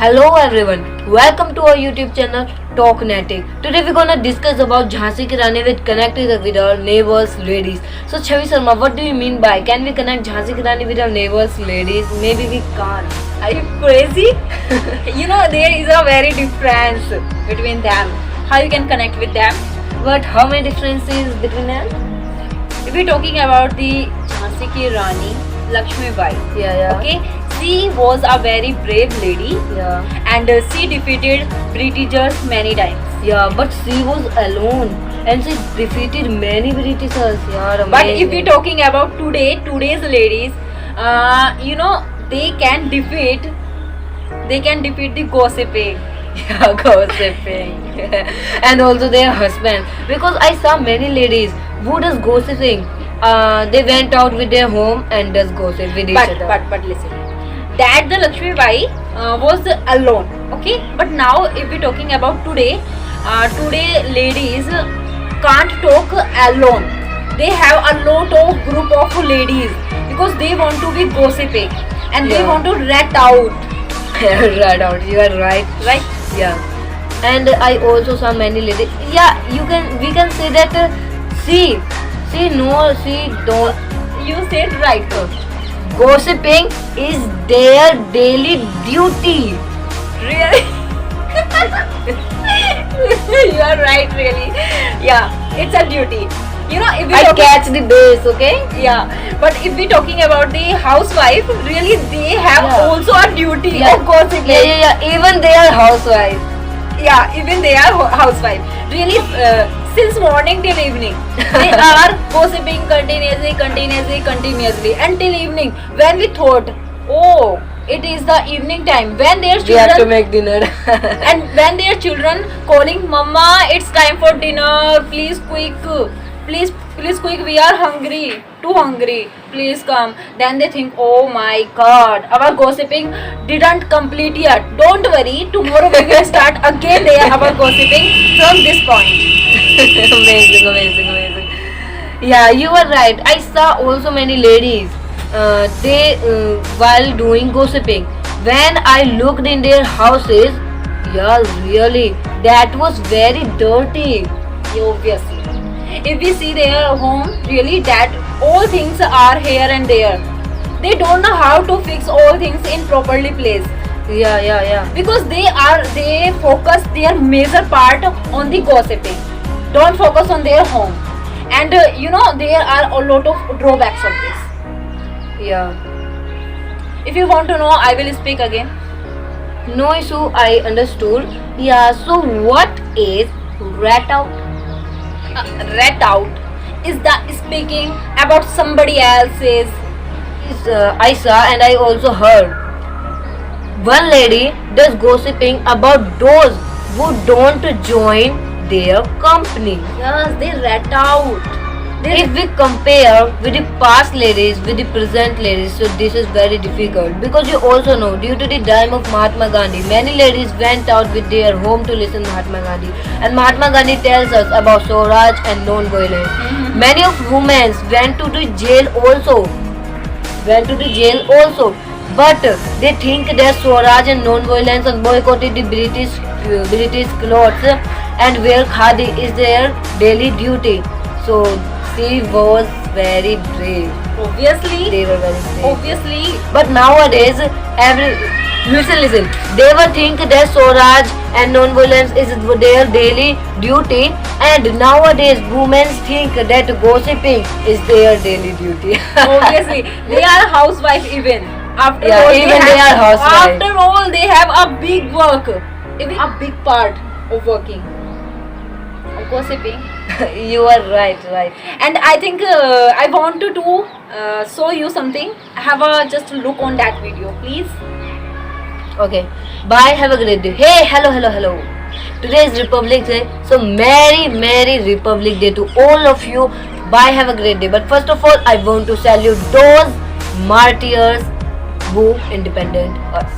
Hello everyone, welcome to our YouTube channel Talknetic. Today we're gonna discuss about Jhansi Ki Rani with connecting with our neighbors ladies. So Chavi Sharma, what do you mean by can we connect Jhansi Ki Rani with our neighbors ladies? Maybe we can't. Are you crazy? There is a very difference between them. How you can connect with them? But how many differences between them? If we're talking about the Jhansi Ki Rani, Lakshmi Bai. Yeah. Okay, she was a very brave lady Yeah. and she defeated Britishers many times. Yeah, but she was alone and she defeated many Britishers. Yeah, amazing. But if we're talking about today's ladies, they can defeat the gossiping. Yeah, gossiping. And also their husband. Because I saw many ladies who does gossiping. They went out with their home and does gossip with each other. But listen, that the Lakshmi Bai was alone. Okay, but now if we're talking about today ladies can't talk alone. They have a lot of group of ladies because they want to be gossiping and they Yeah. want to rat out. Right out. You are right. Right? Yeah. And I also saw many ladies. Yeah, we can say that she don't. You said right. Gossiping is their daily duty. Really? You are right, really. Yeah, it's a duty. If we I talk catch the base, okay? yeah, but if we talking about the housewife, really they have Yeah. also a duty Yeah. of gossiping. Yeah. Even they are housewives. Yeah, even they are housewife. Really, since morning till evening, they are gossiping continuously until evening. When we thought, oh, it is the evening time. When their We have to children make dinner. and when their children calling, Mama, it's time for dinner. Please quick, please quick. We are hungry, too hungry. Please come. Then they think, oh my God, our gossiping didn't complete yet. Don't worry, tomorrow we will start again there our gossiping from this point. amazing. Yeah, you are right. I saw also many ladies. They while doing gossiping. When I looked in their houses, yeah, really, that was very dirty. Obviously, if we see their home, really that all things are here and there. They don't know how to fix all things in properly place. Yeah. Because they focus their major part on the gossiping, don't focus on their home, and there are a lot of drawbacks of this. Yeah. If you want to know, I will speak again. No issue, I understood. Yeah, so what is rat out? Rat out is the speaking about somebody else's. I saw and I also heard. One lady does gossiping about those who don't join their company. Yes, they rat out. If we compare with the past ladies with the present ladies, so this is very difficult because you also know due to the time of Mahatma Gandhi, many ladies went out with their home to listen to Mahatma Gandhi, and Mahatma Gandhi tells us about Swaraj and non-violence. Many of women went to the jail also, but they think that Swaraj and non-violence and boycotted the British clothes and wear khadi is their daily duty. So she was very brave. Obviously, They were very brave. But nowadays, listen. They will think that Swaraj and non-violence is their daily duty, and nowadays women think that gossiping is their daily duty. obviously, they are housewife even. After Yeah, all, even they are housewife. After all, they have a big work, even a big part of working, of gossiping. You are right. And I think I want to show you something. Have a just look on that video, please. Okay. Bye. Have a great day. Hey, hello. Today is Republic Day, so Merry Republic Day to all of you. Bye. Have a great day. But first of all, I want to salute those martyrs who independent us.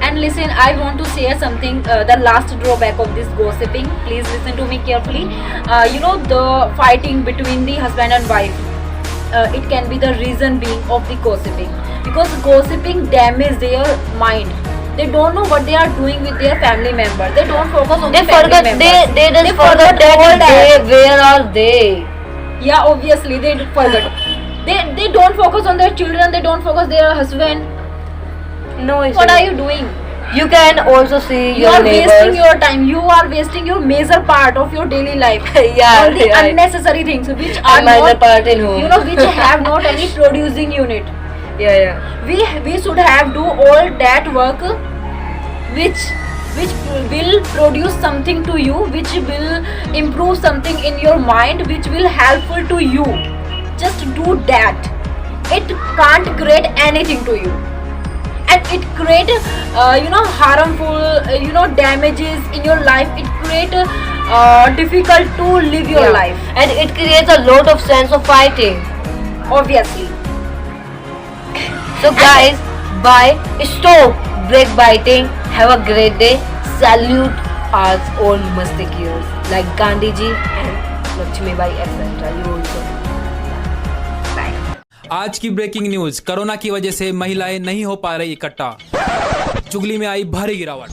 And listen, I want to share something. The last drawback of this gossiping. Please listen to me carefully. The fighting between the husband and wife. It can be the reason being of the gossiping, because gossiping damages their mind. They don't know what they are doing with their family members. They don't focus on They the family forgot. members. They just forgot all that that. where are they? Yeah, obviously they forgot. They don't focus on their children. They don't focus their husband. No, it's What not. are you doing? You can also see You your are neighbors. wasting your time. You are wasting your major part of your daily life. Yeah, All the right. unnecessary things which are And minor not, part in home. you know, which have not any producing unit. Yeah. We should have do all that work which will produce something to you, which will improve something in your mind, which will helpful to you. Just do that. It can't create anything to you, and it create harmful damages in your life. It create difficult to live your Yeah. life, And it creates a lot of sense of fighting. obviously. So guys, bye. Stop break biting. Have a great day. Salute us all Mastikiers like Gandhi ji and Lakshmi Bai etc. You also. Bye. आज की breaking news, corona की वजह से महिलाएं नहीं हो पा रही इकट्ठा, चुगली में आई भारी गिरावट।